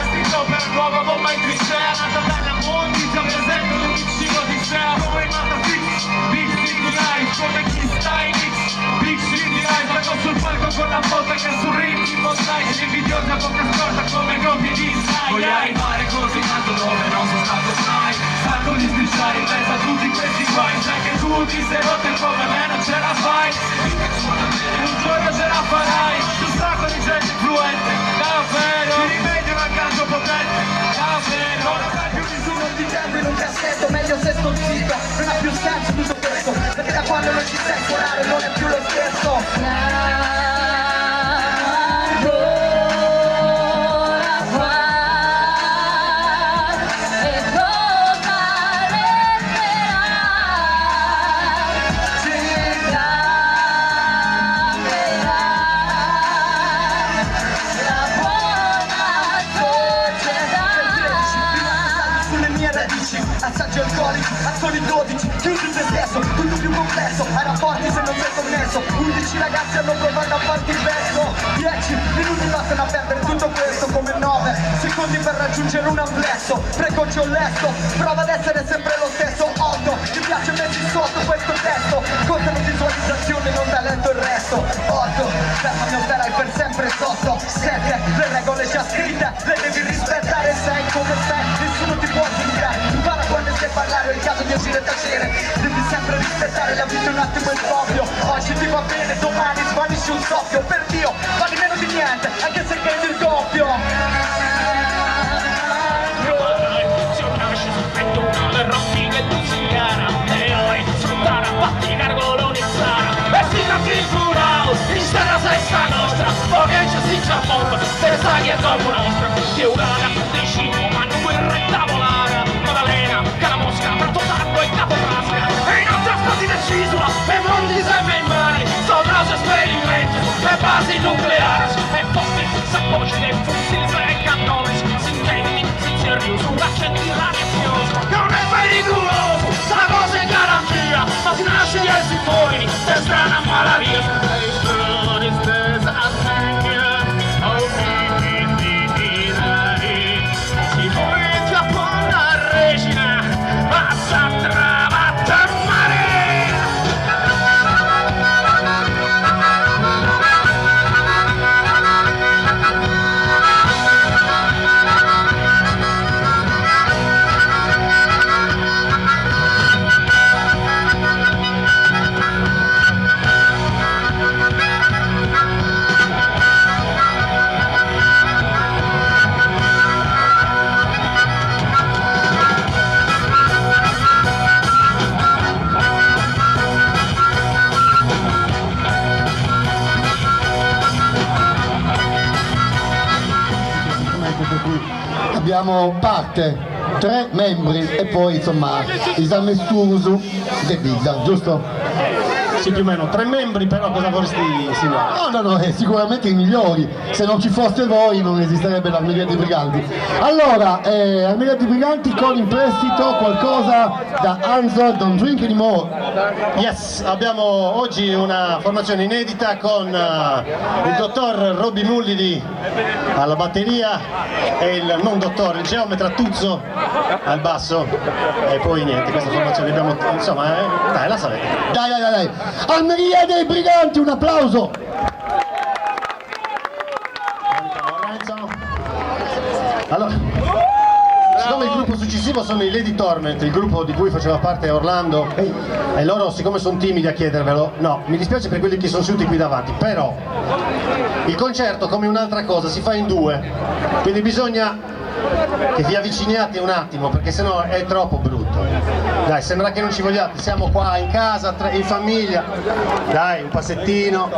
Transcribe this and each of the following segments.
scritto per nuova bomba in trincea, nata dalla mondi, già presente un vicino di Sea, come è nata Fix, Big City Life, come chi sta in X, Big City Life, vengo sul palco con la foto che sul ring ti mostrai, sei invidiosa bocca scorta come grotti di Inside. Voglio arrivare così in alto dove non sono stato mai, stanco di strisciare in mezzo a tutti questi guai, sai che tu ti sei rotto e come me non ce la fai, un giorno ce la farai, un sacco di gente influente, davvero, ti rivedi un aggancio potente, davvero, non sai più nessuno Non ti tempo, non ti aspetto, meglio se sto zitto. Non ha più senso tutto questo, perché da quando non ci sei suonare non è più lo stesso. Assaggi alcolici, azioni 12, chiusi in te stesso, tutto più complesso, ai rapporti se non sei connesso, 11 ragazzi hanno provato a farti il verso, 10 minuti bastano a perdere tutto questo come 9 secondi per raggiungere un amplesso, precoce o lesto, prova ad essere sempre lo stesso, 8, ti piace metti sotto questo testo, contano visualizzazioni, non da letto il resto, 8, fermami o sarai per sempre sotto, 7, le regole già scritte, le devi rispettare, 6 come sei, nessuno ti può giudicare, impara quando sai parlare, è il caso di agire e tacere, devi sempre rispettare la vita un attimo è ovvio, oggi ti va bene, domani svanisce un soffio, per Dio, vali meno di niente, anche se credi il doppio. Che dopo nostra, che urana, decimo, ma non guerra e tavolana, Maddalena, Calamosca, Prato Tardo e Capotrasca, e in altre stati deciso, e mondi sempre in mani, soldati esperimenti, e basi nucleari, e posti, sappoci dei fucili e cannoni, sintenti, sincerio, su accenti radiosi, non è pericoloso, la cosa è garantia, ma si nasce di essi fuori, è strana malavia, abbiamo parte 3 membri e poi insomma esame Sturzu De Bigda, giusto? Sì, più o meno 3 membri, però cosa vorresti insinuare? No, sicuramente i migliori, se non ci foste voi non esisterebbe l'Armeria dei Briganti. Allora, Armeria dei Briganti con in prestito qualcosa da Hanzo Don't Drink Anymore. Yes, abbiamo oggi una formazione inedita con il dottor Robby Mullidi alla batteria e il non dottore, il geometra Tuzzo al basso, e poi niente, questa formazione abbiamo, insomma, dai, la sapete. Dai. Armeria dei Briganti, un applauso! Allora, siccome il gruppo successivo sono i Lady Torment, il gruppo di cui faceva parte Orlando, e loro siccome sono timidi a chiedervelo, no, mi dispiace per quelli che sono seduti qui davanti, però il concerto, come un'altra cosa, si fa in 2, quindi bisogna che vi avviciniate un attimo, perché sennò è troppo brutto. Dai, sembra che non ci vogliate, siamo qua in casa, in famiglia, dai, un passettino,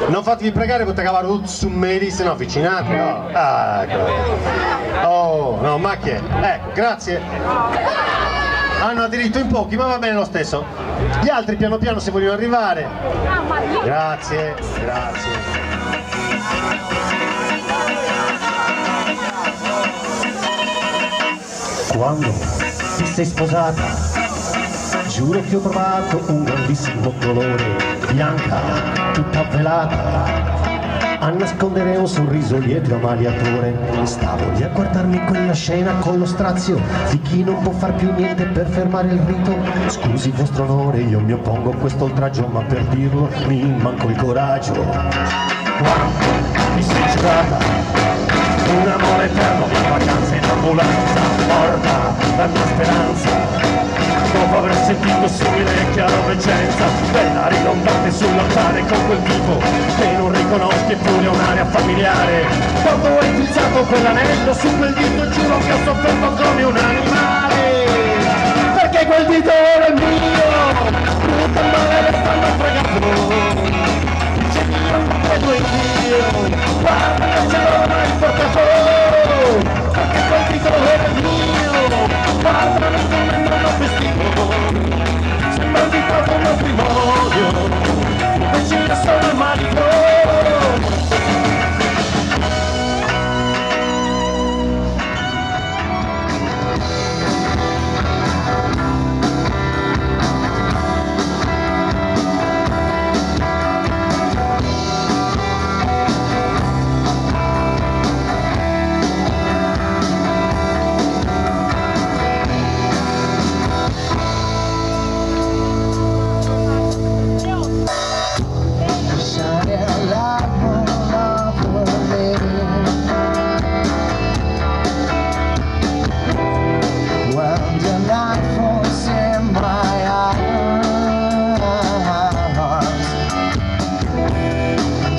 non fatevi pregare per cavare su meri, se no avvicinate, no? Ah, ecco. Oh, no, ma che? Ecco, grazie. Hanno diritto in pochi, ma va bene lo stesso. Gli altri piano piano se vogliono arrivare. Grazie. Quando ti sei sposata, giuro che ho trovato un grandissimo colore, bianca, tutta velata, a nascondere un sorriso lieto e amaliatore. Stavo lì a guardarmi quella scena con lo strazio di chi non può far più niente per fermare il rito. Scusi vostro onore, io mi oppongo a questo oltraggio, ma per dirlo mi manco il coraggio. Quando mi sei giurata un amore eterno di vacanza in ambulanza, morta la mia speranza. Dopo aver sentito simile chiaroveggenza, bella ridondante sull'altare con quel tipo che non riconosco eppure un'area familiare. Quando ho infilzato quell'anello su quel dito, giuro che ho sofferto come un animale, perché quel dito era il mio, tutto male le stanno fregando. Dice io non credo in Dio, guarda che ce l'ho nel portafoglio, perché quel dito era il mio, guarda non sto andando vestito, sembra di fatto un matrimonio, invece io sono il marito.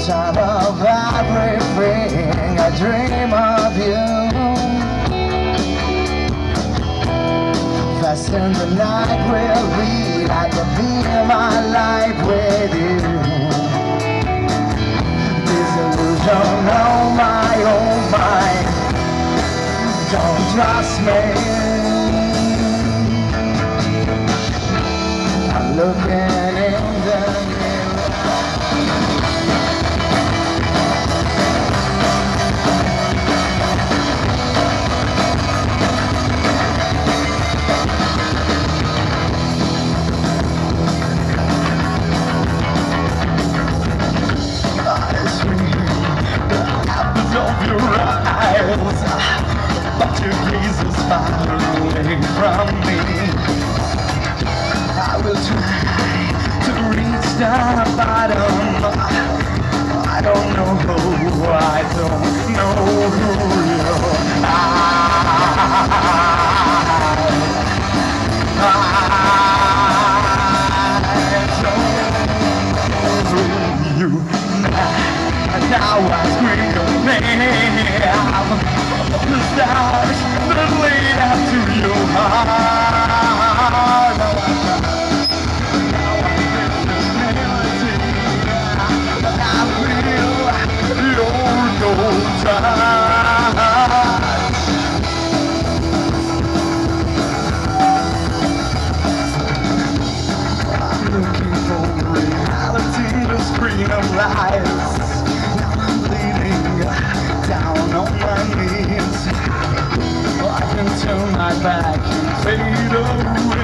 Time of everything, I dream of you. Fast in the night will be, I can feel my life with you. Disillusion, oh my, don't trust me. I'm looking in the mirror. Of your eyes, but your gaze is far away from me. I will try to reach the bottom. I don't know who, I don't know who you are. I don't know you. Now I scream your name. The stars that lead up to your heart. Now I feel this melody. I feel your cold touch. I'm looking for reality, the screen of lies. Down on my knees, I can turn my back and fade away.